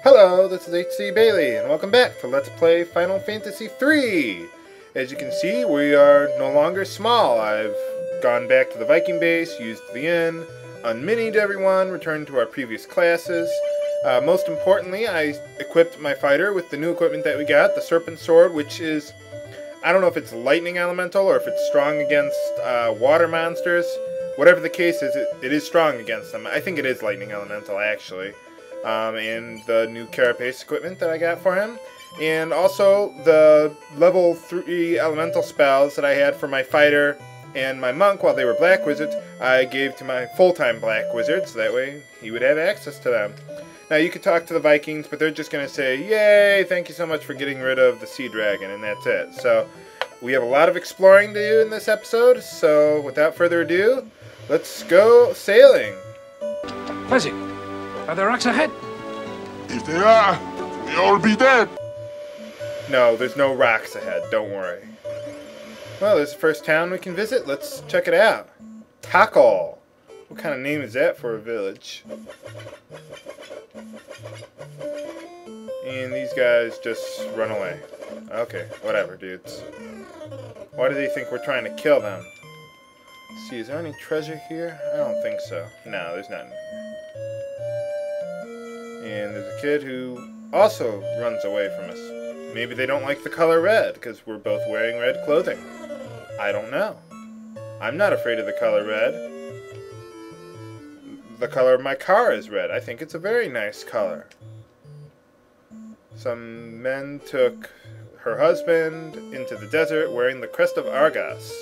Hello, this is HC Bailey, and welcome back to Let's Play Final Fantasy III! As you can see, we are no longer small. I've gone back to the Viking base, used the inn, unminied everyone, returned to our previous classes. Most importantly, I equipped my fighter with the new equipment that we got, the Serpent Sword, which is, I don't know if it's lightning elemental or if it's strong against water monsters. Whatever the case is, it is strong against them. I think it is lightning elemental, actually. And the new carapace equipment that I got for him. And also the level 3 elemental spells that I had for my fighter and my monk while they were black wizards, I gave to my full-time black wizard, so that way he would have access to them. Now you could talk to the Vikings, but they're just going to say, yay, thank you so much for getting rid of the sea dragon, and that's it. So we have a lot of exploring to do in this episode, so without further ado, let's go sailing. Fezzik, are there rocks ahead? If there are, we'll all be dead. No, there's no rocks ahead, don't worry. Well, there's the first town we can visit. Let's check it out. Takal. What kind of name is that for a village? And these guys just run away. Okay, whatever, dudes. Why do they think we're trying to kill them? Let's see, is there any treasure here? I don't think so. No, there's none. And there's a kid who also runs away from us. Maybe they don't like the color red, because we're both wearing red clothing. I don't know. I'm not afraid of the color red. The color of my car is red. I think it's a very nice color. Some men took her husband into the desert wearing the crest of Argos.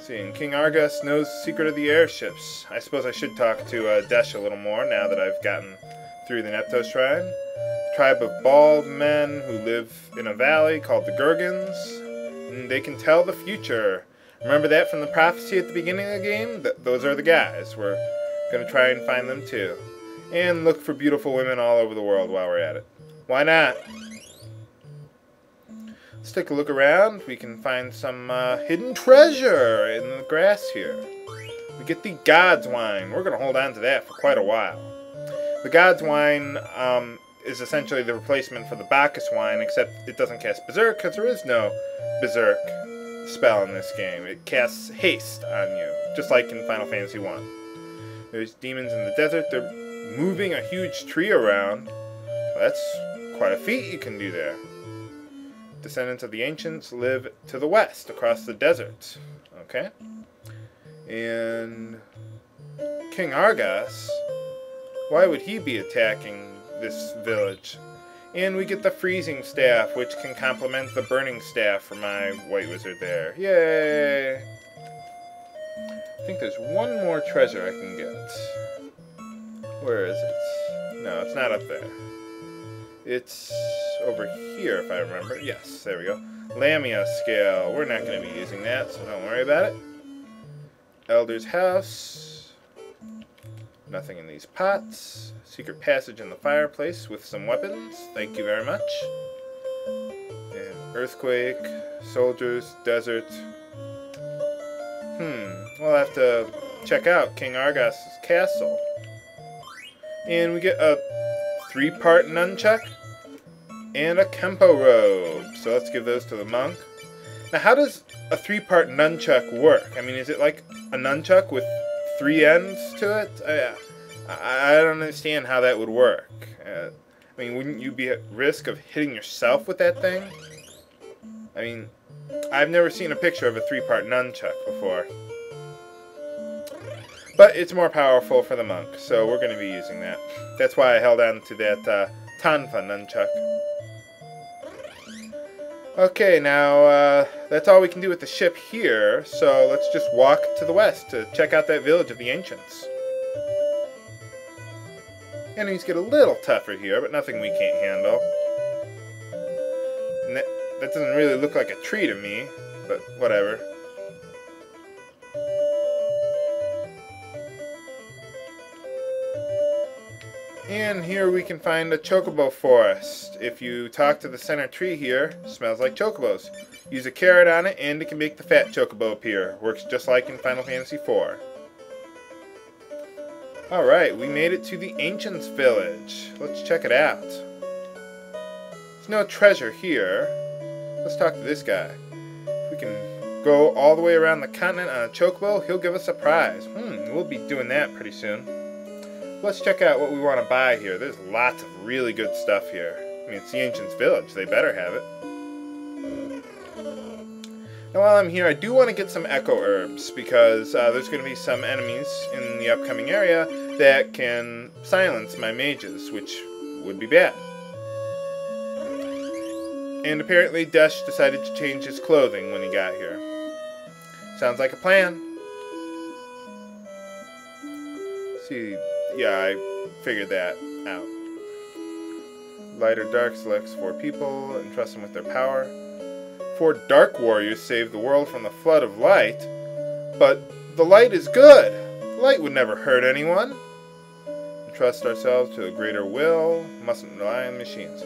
And King Argos knows the secret of the airships. I suppose I should talk to Desh a little more now that I've gotten through the Neptos Shrine. A tribe of bald men who live in a valley called the Gurgans. And they can tell the future. Remember that from the prophecy at the beginning of the game? Those are the guys. We're going to try and find them too. And look for beautiful women all over the world while we're at it. Why not? Let's take a look around. We can find some hidden treasure in the grass here. We get the God's Wine. We're going to hold on to that for quite a while. The God's Wine is essentially the replacement for the Bacchus Wine, except it doesn't cast Berserk, because there is no Berserk spell in this game. It casts haste on you, just like in Final Fantasy I. There's demons in the desert. They're moving a huge tree around. Well, that's quite a feat you can do there. Descendants of the ancients live to the west, across the desert. Okay? And King Argos, why would he be attacking this village? And we get the freezing staff, which can complement the burning staff for my white wizard there. Yay! I think there's one more treasure I can get. Where is it? No, it's not up there. It's over here, if I remember. Yes, there we go. Lamia scale. We're not going to be using that, so don't worry about it. Elder's house. Nothing in these pots. Secret passage in the fireplace with some weapons. Thank you very much. And earthquake, soldiers, desert. We'll have to check out King Argos' castle. And we get a 3-part nunchuck and a Kempo robe. So let's give those to the monk. Now, how does a 3-part nunchuck work? I mean, is it like a nunchuck with 3 ends to it? I don't understand how that would work. I mean, wouldn't you be at risk of hitting yourself with that thing? I mean, I've never seen a picture of a 3-part nunchuck before. But it's more powerful for the monk, so we're going to be using that. That's why I held on to that Tanfa nunchuck. Okay, now that's all we can do with the ship here, so let's just walk to the west to check out that village of the ancients. Enemies get a little tougher here, but nothing we can't handle. And that doesn't really look like a tree to me, but whatever. And here we can find a chocobo forest. If you talk to the center tree here, it smells like chocobos. Use a carrot on it and it can make the fat chocobo appear. Works just like in Final Fantasy IV. Alright, we made it to the Ancients Village. Let's check it out. There's no treasure here. Let's talk to this guy. If we can go all the way around the continent on a chocobo, he'll give us a prize. We'll be doing that pretty soon. Let's check out what we want to buy here. There's lots of really good stuff here. I mean, it's the Ancients Village. They better have it. Now, while I'm here, I do want to get some echo herbs, because there's going to be some enemies in the upcoming area that can silence my mages, which would be bad. And apparently Desh decided to change his clothing when he got here. Sounds like a plan. See, yeah, I figured that out. Light or dark selects 4 people and trusts them with their power. 4 dark warriors save the world from the flood of light. But the light is good. The light would never hurt anyone. Trust ourselves to a greater will. Mustn't rely on machines.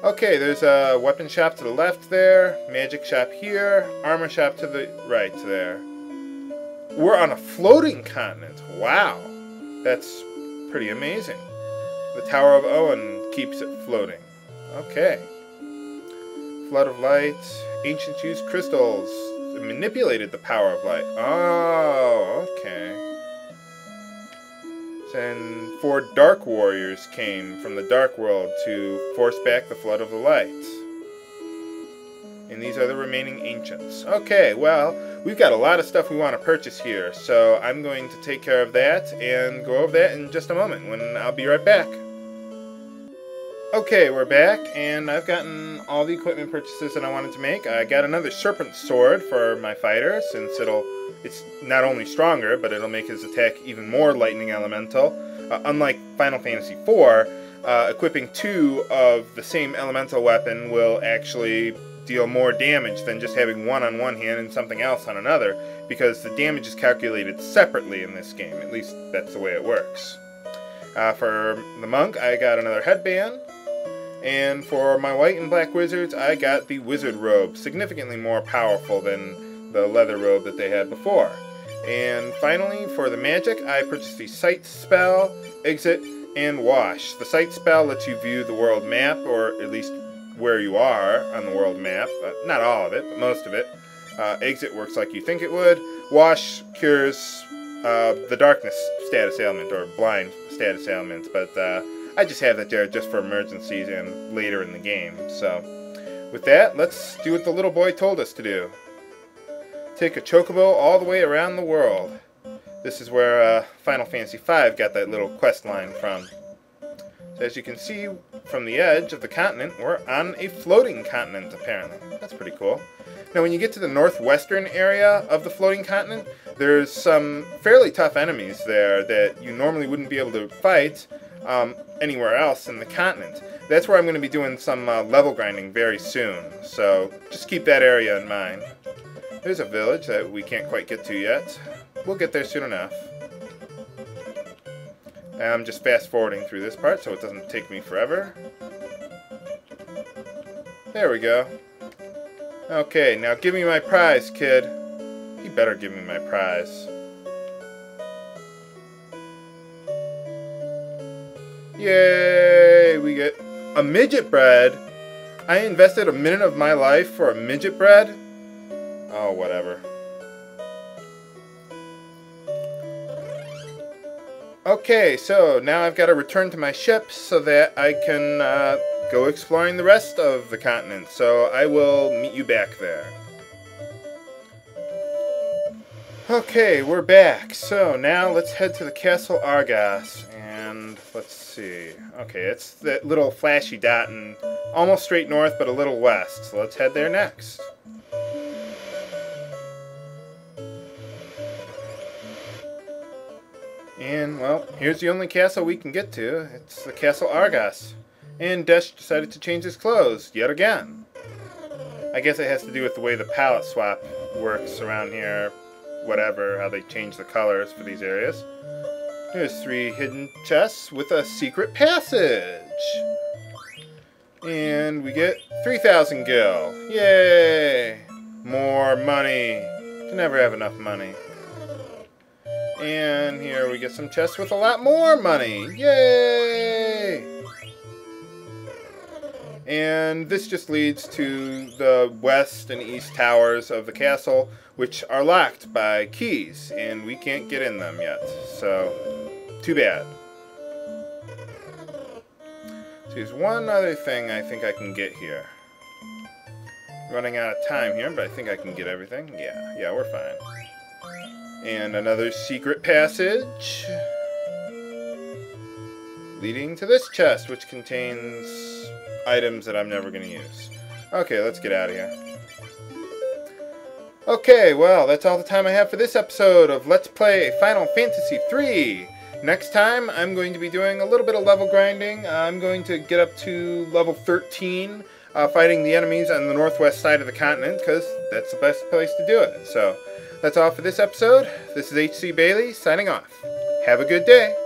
Okay, there's a weapon shop to the left there. Magic shop here. Armor shop to the right there. We're on a floating continent. Wow. That's pretty amazing. The Tower of Owen keeps it floating. Okay. Flood of light. Ancients used crystals. Manipulated the power of light. Oh, okay. Then 4 dark warriors came from the dark world to force back the flood of the light. And these are the remaining ancients. Okay, well, we've got a lot of stuff we want to purchase here, so I'm going to take care of that and go over that in just a moment when I'll be right back. Okay, we're back, and I've gotten all the equipment purchases that I wanted to make. I got another serpent sword for my fighter, since it's not only stronger, but it'll make his attack even more lightning elemental. Unlike Final Fantasy IV, equipping 2 of the same elemental weapon will actually deal more damage than just having one on one hand and something else on another, because the damage is calculated separately in this game. At least that's the way it works. For the monk, I got another headband. And for my white and black wizards, I got the wizard robe, significantly more powerful than the leather robe that they had before. And finally, for the magic, I purchased the Sight spell, Exit, and Wash. The Sight spell lets you view the world map, or at least where you are on the world map. Not all of it, but most of it. Exit works like you think it would. Wash cures the darkness status ailment, or blind status ailments, but I just have that there just for emergencies and later in the game. So, with that, let's do what the little boy told us to do. Take a chocobo all the way around the world. This is where Final Fantasy V got that little quest line from. So as you can see from the edge of the continent, we're on a floating continent, apparently. That's pretty cool. Now, when you get to the northwestern area of the floating continent, there's some fairly tough enemies there that you normally wouldn't be able to fight anywhere else in the continent. That's where I'm going to be doing some level grinding very soon, so just keep that area in mind. There's a village that we can't quite get to yet. We'll get there soon enough. I'm just fast forwarding through this part so it doesn't take me forever. There we go. Okay, now give me my prize, kid. You better give me my prize. Yay! We get a midget bread. I invested a minute of my life for a midget bread? Oh, whatever. Okay, so now I've got to return to my ship so that I can go exploring the rest of the continent. So I will meet you back there. Okay, we're back. So now let's head to the Castle Argos. And let's see. Okay, it's that little flashy dot and almost straight north, but a little west. So let's head there next. And, well, here's the only castle we can get to. It's the Castle Argos. And Desh decided to change his clothes, yet again. I guess it has to do with the way the palette swap works around here. Whatever, how they change the colors for these areas. There's 3 hidden chests with a secret passage. And we get 3,000 gil. Yay! More money. You can never have enough money. And here we get some chests with a lot more money. Yay! And this just leads to the west and east towers of the castle, which are locked by keys, and we can't get in them yet. So, too bad. So there's one other thing I think I can get here. Running out of time here, but I think I can get everything. Yeah, we're fine. And another secret passage leading to this chest, which contains items that I'm never going to use. Okay, let's get out of here. Okay, well, that's all the time I have for this episode of Let's Play Final Fantasy III. Next time, I'm going to be doing a little bit of level grinding. I'm going to get up to level 13, fighting the enemies on the northwest side of the continent, because that's the best place to do it. So, that's all for this episode. This is HC Bailey, signing off. Have a good day.